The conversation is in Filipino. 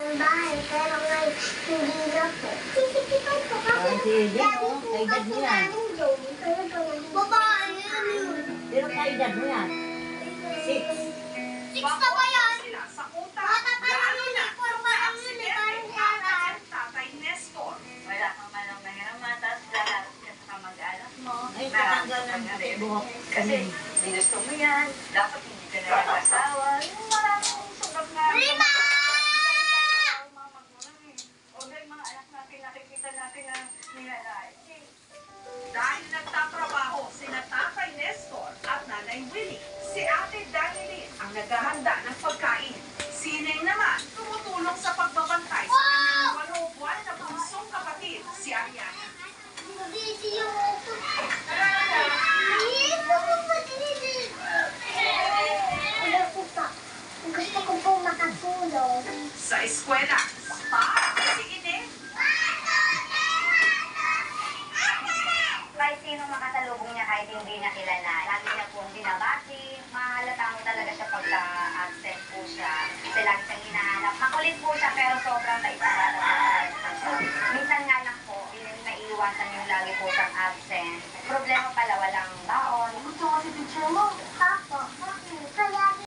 Bahay, pero ngayon, hindi na po. Sisipitan po kasi. Sige, no? Kay dad mo yan. Babae yan yun. Pero kay dad mo yan. 6. 6 na ba yan? Sila sa kuta. Bata pa lang yun eh. Forma ang yun eh. Parang yaran. Tatay Nestor. Wala kang manang mahiraman, tapos lahat ka sa kamag-anak mo. Ay, tatanggal ng buhok. Kasi, ginusto mo yan, dapat hindi ka na nag-asawa. Yung maraming sugap na... Rima! Mga magulang eh. O dahil mga anak natin, nakikita natin na nilalait. Dahil nagtatrabaho sina Tatay Nestor at Nanay Winnie, si Ate Danilyn ang naghahanda ng pagkain. Si Ineng naman tumutulong sa pagbabantay sa kanyang 8 buwan na bunsong kapatid, si Ariana. Busy yung upo. Dito ko pa dito. Wala po pa. Gusto ko po makatulong. Sa eskwela, pa si Ineng. Kahit sino makasalubong niya, kahit hindi niya kilala, lagi niya pong binabati. Mahalata mo talaga siya pagka-absent po siya. Kasi lagi siyang hinahanap. Makulit po siya, pero sobrang bait-bata siya. Minsan nga lang po, naiiwasan yung lagi po siyang absent. Problema pala, walang baon. Gusto ko si teacher mo. Papa.